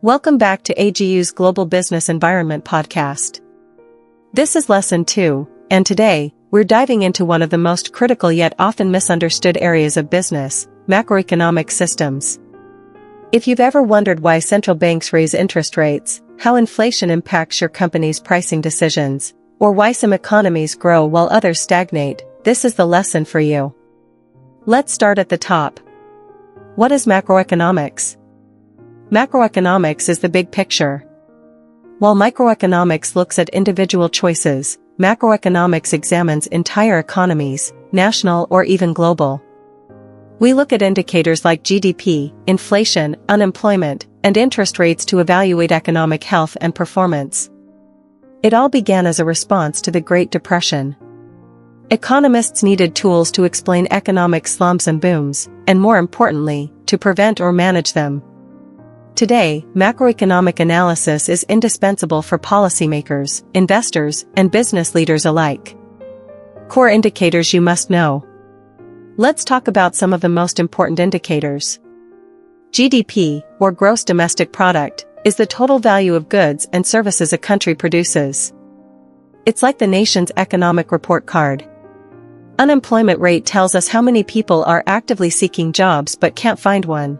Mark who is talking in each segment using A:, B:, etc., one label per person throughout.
A: Welcome back to AGU's Global Business Environment podcast. This is Lesson 2, and today, we're diving into one of the most critical yet often misunderstood areas of business, macroeconomic systems. If you've ever wondered why central banks raise interest rates, how inflation impacts your company's pricing decisions, or why some economies grow while others stagnate, this is the lesson for you. Let's start at the top. What is macroeconomics? Macroeconomics is the big picture. While microeconomics looks at individual choices, macroeconomics examines entire economies, national or even global. We look at indicators like GDP, inflation, unemployment, and interest rates to evaluate economic health and performance. It all began as a response to the Great Depression. Economists needed tools to explain economic slumps and booms, and more importantly, to prevent or manage them. Today, macroeconomic analysis is indispensable for policymakers, investors, and business leaders alike. Core indicators you must know. Let's talk about some of the most important indicators. GDP, or Gross Domestic Product, is the total value of goods and services a country produces. It's like the nation's economic report card. Unemployment rate tells us how many people are actively seeking jobs but can't find one.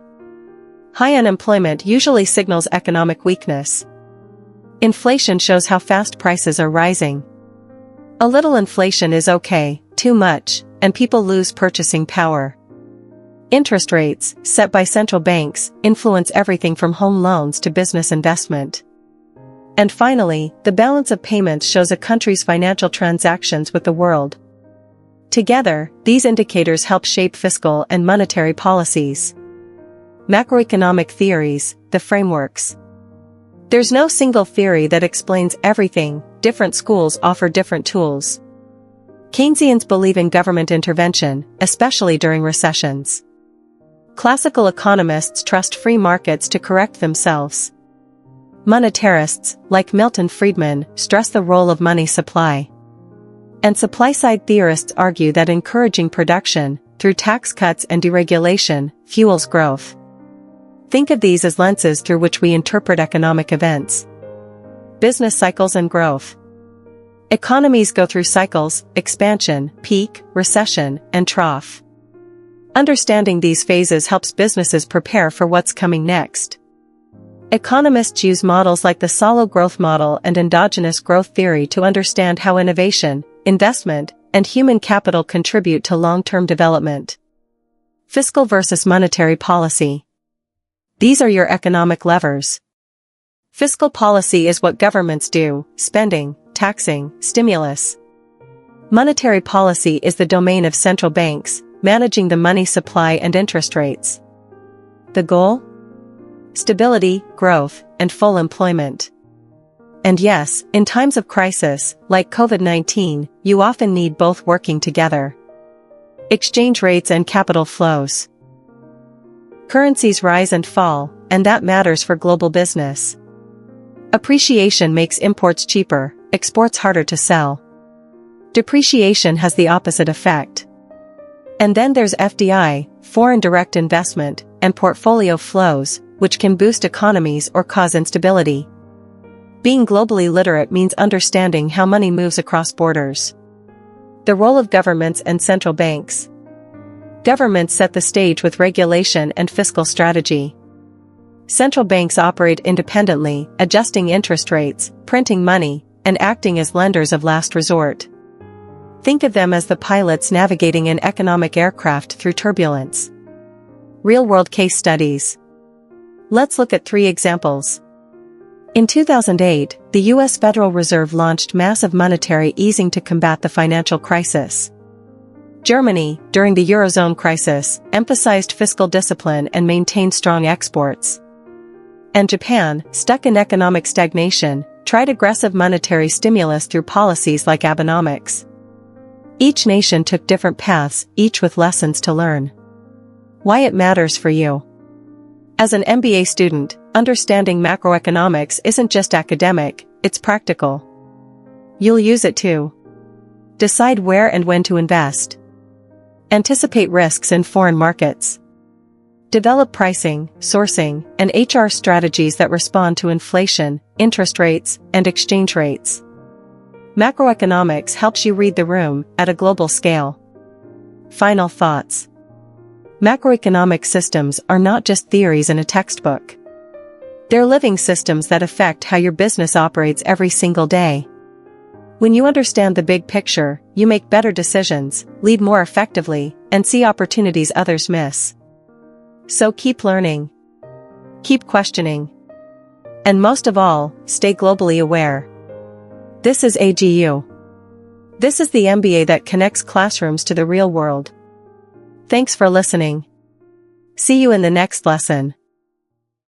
A: High unemployment usually signals economic weakness. Inflation shows how fast prices are rising. A little inflation is okay, too much, and people lose purchasing power. Interest rates, set by central banks, influence everything from home loans to business investment. And finally, the balance of payments shows a country's financial transactions with the world. Together, these indicators help shape fiscal and monetary policies. Macroeconomic theories, the frameworks. There's no single theory that explains everything, different schools offer different tools. Keynesians believe in government intervention, especially during recessions. Classical economists trust free markets to correct themselves. Monetarists, like Milton Friedman, stress the role of money supply. And supply-side theorists argue that encouraging production, through tax cuts and deregulation, fuels growth. Think of these as lenses through which we interpret economic events. Business cycles and growth. Economies go through cycles: expansion, peak, recession, and trough. Understanding these phases helps businesses prepare for what's coming next. Economists use models like the Solow growth model and endogenous growth theory to understand how innovation, investment, and human capital contribute to long-term development. Fiscal versus monetary policy. These are your economic levers. Fiscal policy is what governments do: spending, taxing, stimulus. Monetary policy is the domain of central banks, managing the money supply and interest rates. The goal? Stability, growth, and full employment. And yes, in times of crisis, like COVID-19, you often need both working together. Exchange rates and capital flows. Currencies rise and fall, and that matters for global business. Appreciation makes imports cheaper, exports harder to sell. Depreciation has the opposite effect. And then there's FDI, foreign direct investment, and portfolio flows, which can boost economies or cause instability. Being globally literate means understanding how money moves across borders. The role of governments and central banks. Governments set the stage with regulation and fiscal strategy. Central banks operate independently, adjusting interest rates, printing money, and acting as lenders of last resort. Think of them as the pilots navigating an economic aircraft through turbulence. Real-world case studies. Let's look at 3 examples. In 2008, the U.S. Federal Reserve launched massive monetary easing to combat the financial crisis. Germany, during the Eurozone crisis, emphasized fiscal discipline and maintained strong exports. And Japan, stuck in economic stagnation, tried aggressive monetary stimulus through policies like Abenomics. Each nation took different paths, each with lessons to learn. Why it matters for you. As an MBA student, understanding macroeconomics isn't just academic, it's practical. You'll use it too. Decide where and when to invest. Anticipate risks in foreign markets. Develop pricing, sourcing, and HR strategies that respond to inflation, interest rates, and exchange rates. Macroeconomics helps you read the room at a global scale. Final thoughts. Macroeconomic systems are not just theories in a textbook. They're living systems that affect how your business operates every single day. When you understand the big picture, you make better decisions, lead more effectively, and see opportunities others miss. So keep learning. Keep questioning. And most of all, stay globally aware. This is AGU. This is the MBA that connects classrooms to the real world. Thanks for listening. See you in the next lesson.